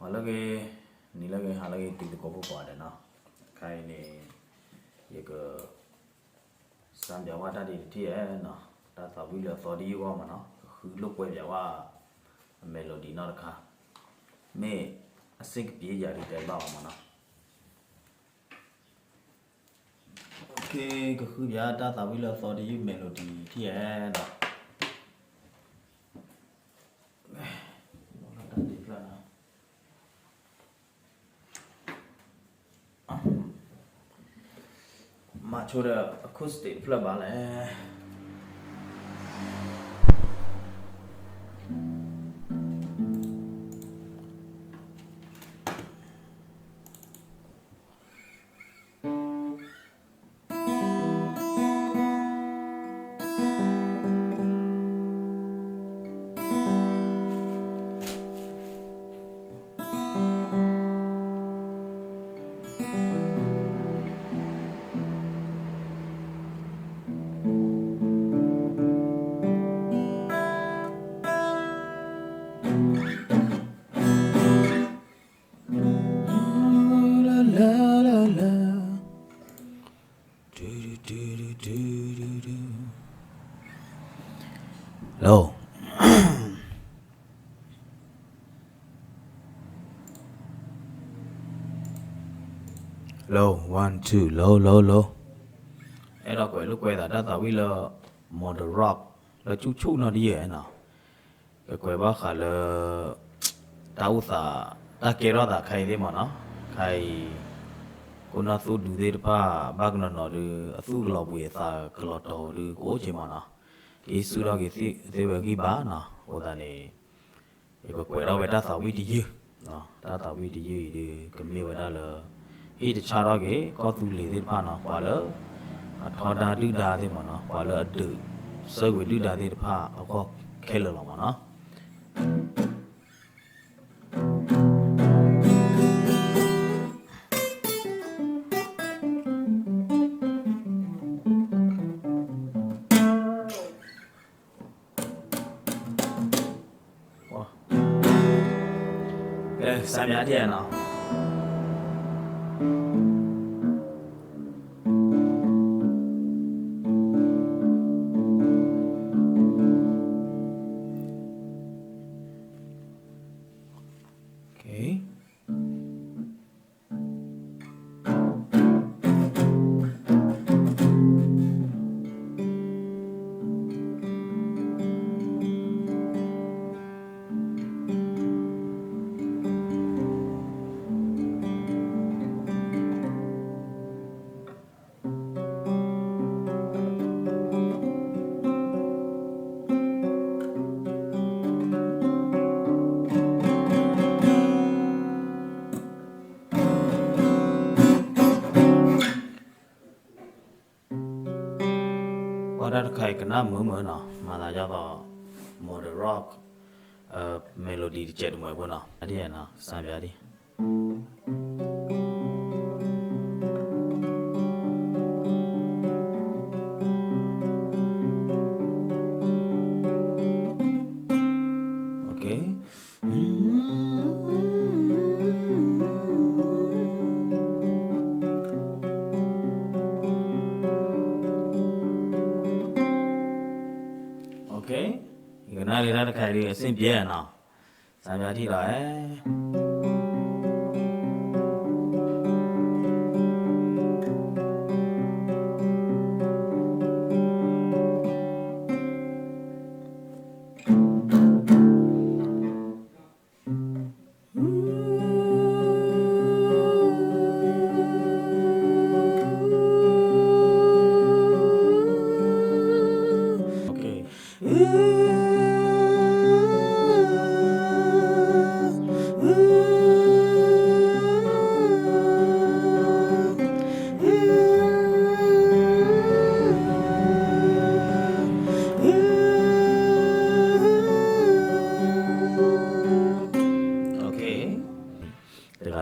halage nilage halage tidu kopo pada na kai ni yega sambil wada di dia na ta tahu bila tadi juga mana lu kue biawa melodi na ka me asik dia jadi tebal mana oke ke dia ta tahu bila tadi melodi dia na cho the acoustic flip ba le Low. Low, 1, 2, low.အဲ့တော့ကွယ်လို့ကွယ်တာတာဝီလော model rock လောချူနော်ဒီရဲ့နော်ကွယ်ဘာခါလတာဥသာတာကေရောတာခိုင်သေးမနော်ခိုင်ကိုနာသူဒူသေးတဖာဘာကနော်ဒီအသူလောပွေသာကလော်တော်ဒီကိုချင်မနော်ဒီစူရောကြီးသေဝကြီးပါနော်ဟိုတန်နေဒီကွယ်တော့ဝတာသာဝီဒီယေနော်တာသာဝီဒီယေဒီကမေဝတာလောဤတခြားတော့ကြီးကောသူလေသေးတဖာနော်ပါလောထော်တာဒုတာသေးမနော်ပါလောအတူစေဝဒုတာသေးတဖာအကောခဲလောမနော်三秒点了。Okay. Ada kayak kena murmur nah, malah jatuh model rock, melodi di chat rumah pun nah, ada ya nah, sampai ada. Okay. Okay, gana lira kari asin biar na, sampai di lah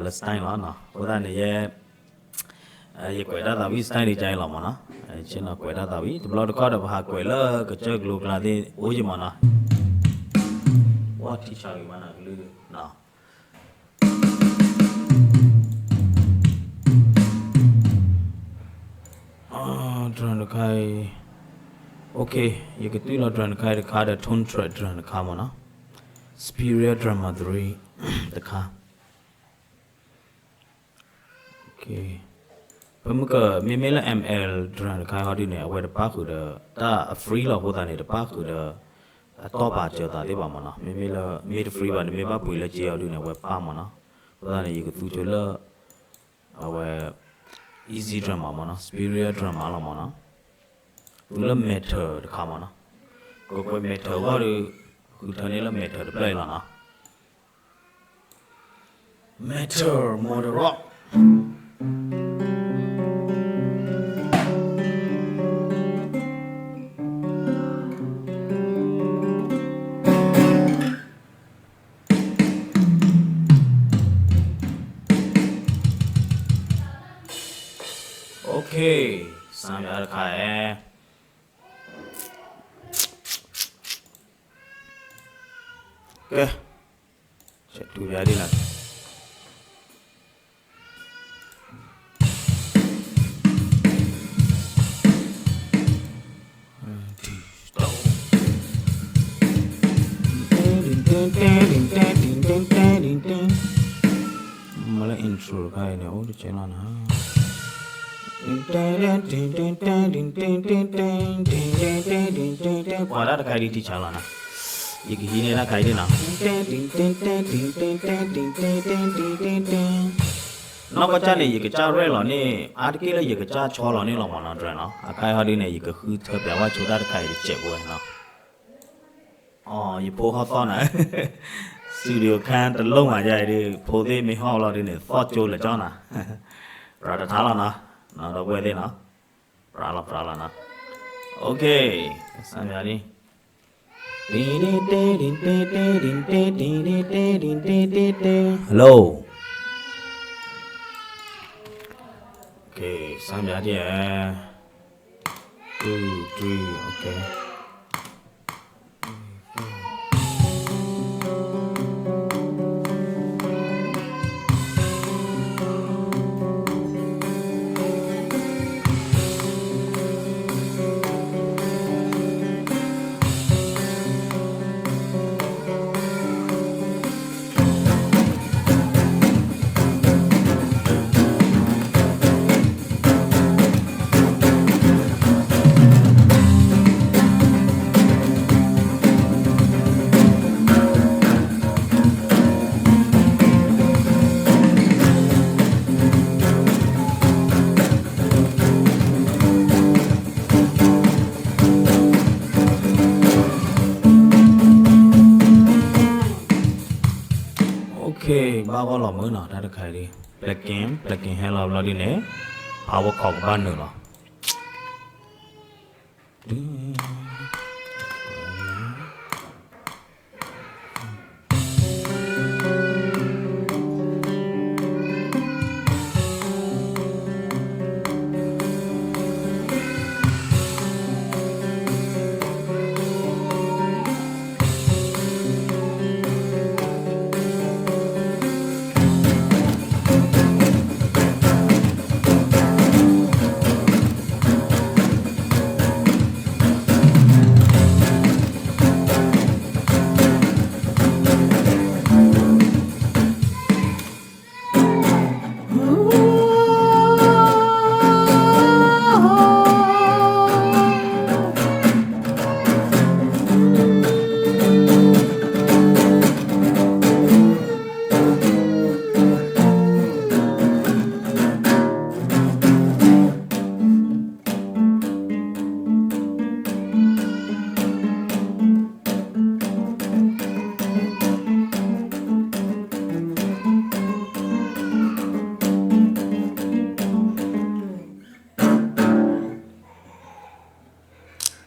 là style đó nè, có ta này ye quậy đó tao biết style đi chơi lòng mà nó, chỉ là quậy đó tao biết, tụi nó có được hạt quậy lơ, cái chơi gluck là đi uống gì mà nó, what thì chơi mà nó lư, nè. drum the kai. Okay, you could do not drum the kai the car the tone tread drum the car mana. Superior drama 3 the car. Okay. Pemaka mimela ML drum the kai how do you where the park with the free log with the park with the top at your daddy mana. Mimela made free one, maybe up with a jail doing a web palmana. Then you could do your our easy drama mana, superior drama mana. Ula meter the kamana. Go meter what you turn a meter the play lana. Meter more rock. Okay, some other kai. Okay, check tu dia đi nak. Malah intro kai ni, oh dia channel ha. Qua đó cái đi thì chào là gì cái này là cái đi nào nó có cha này gì cái cha rồi là nè ăn cái là gì cái cha cho là nè là mà nó rồi nó cái họ đi này gì cái hư thợ béo quá chúng ta cái đi chẹo rồi nó gì po họ to này studio can từ lâu mà vậy đi po đi mấy họ là đi này phốt cho là cho nè rồi đã tháo là nó đâu quay đi nó ra là nó ok sang nhà đi hello ok sang nhà đi à 2 3 ok ok ba con lò mới nào đã được khai đi black game hay là đi nè power cog ban nữa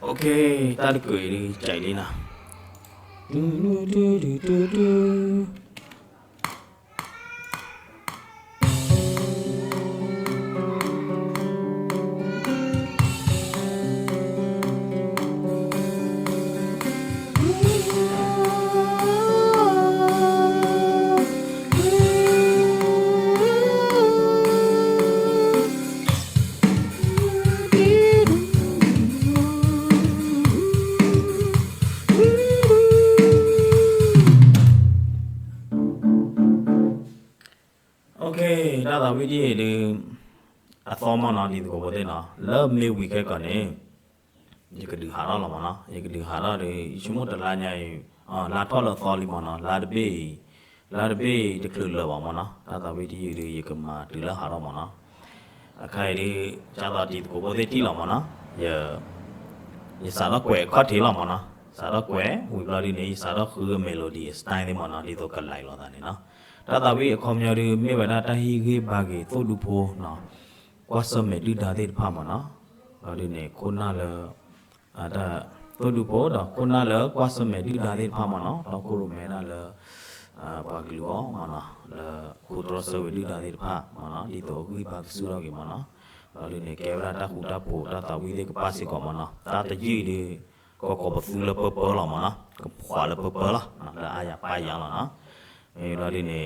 ok ta đi cười đi chạy đi nào တာဝိဒီဒီအသောမနာဒီကိုဘတဲ့နော်လော့မေဝီခဲကနေဒီကဒီဟာရလာမနော်ဒီကဒီဟာရတွေရှမတလာညာလာထော်လော်သောလီမနော်လာတပေဒီကလူလောပါမနော်တာဝိဒီဒီရကမာဒီလာဟာရမနော်အခိုင်ဒီဇာတာဒီကိုဘတဲ့တီလာမနော်ရစားတော့ကွယ်ခွတ်ထေးလာမနော်စားတော့ကွယ်ဝီဘလာဒီနေစားတော့ခူမဲလိုဒီစတိုင်းဒီမနော်ဒီတော့ကလိုက်လာတာနေနော်တာဝိအခေါ်မျိုးဒီမြေဝနာတဟီခေဘာကေသုလူဖိုးနော်ကွာစမဲဒီဒါတဲ့ဖာမနော်ဒီနေခုနလဒါသုလူဖိုးတော့ခုနလကွာစမဲဒီဒါတဲ့ဖာမနော်တော့ကိုလိုမဲနာလဘာကလောမနော်ခုတော်ဆဝဒီဒါတဲ့ဖာမနော်ဒီတော့ဝိပါဆူတော့ကေမနော်ဒီနေကေဝလာတခုတပိုတာဝိတဲ့ကပါစီကောမနော်တာတကြီးဒီကိုပဖူလပပလာမနော်ခွာလပပလာလာအာရပါရလာနော်လာဒီနေ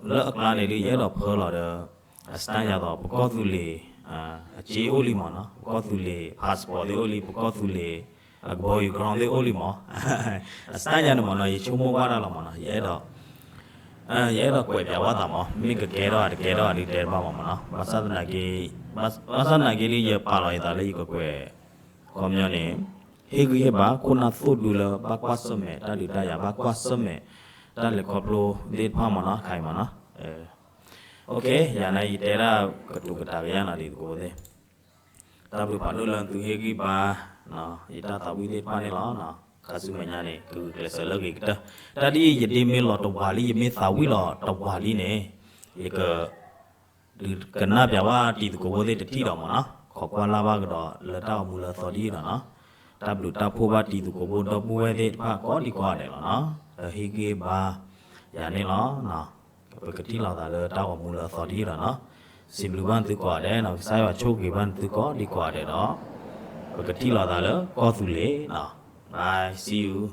လောက်ကလာနေဒီရဲတော့ဖောလာတော့စတန်ရတော့ပကောသူလေအချီအိုလီမနော်ပကောသူလေ passport လေအိုလီပကောသူလေအဘောယူ ground လေအိုလီမစတန်ရနမနော်ရေချုံမောပါလာမနော်ရဲတော့ကွယ်ပြဝတာမမိကကဲတော့ဒီတဲပါမနော်ဘာသာနာကြီးလေးရပါလာရတာလေကွယ်ကောမျိုးနေဟေဂီဟဘာခုနာသုဒူလဘာကွာစမဲတာဒီတရဘာကွာစမဲတာလေခေါပလိုဒီဖာမနာခိုင်မနာโอเคရန်နိုင်တဲရာကတူကတာရနာဒီကိုတဲ့တာဘလူပါလို့လန်သူဟေဂီဘာနော်ဤတာတာဝီဒီပါနေလားနော်ခါစုမညာနေကူကလဆလကေကတာဒီယတိမေလောတော့ဝါလီယမေသာဝီလောတော့ဝါလီနေဒီကနာပြဝါတီကိုတဲ့တီတော်မနော်ခေါ်ကွာလာပါကတော့လတောက်မူလာသော်ဒီနော်တာဘလူတာဖိုဘာတီကိုဘတော့ပွဲတဲ့ဖာကောဒီကွာတယ်နော်ဟေကေဘာရနေလားနော်ပကတိလာတာလေတောက်မူလာသော်ဒီနော်စီဘလူဘန်တူကွာတယ်နော်ဆိုင်ဝချိုးကေဘန်တူကောဒီကွာတယ်နော်ပကတိလာတာလေကောသူလေနော် bye see you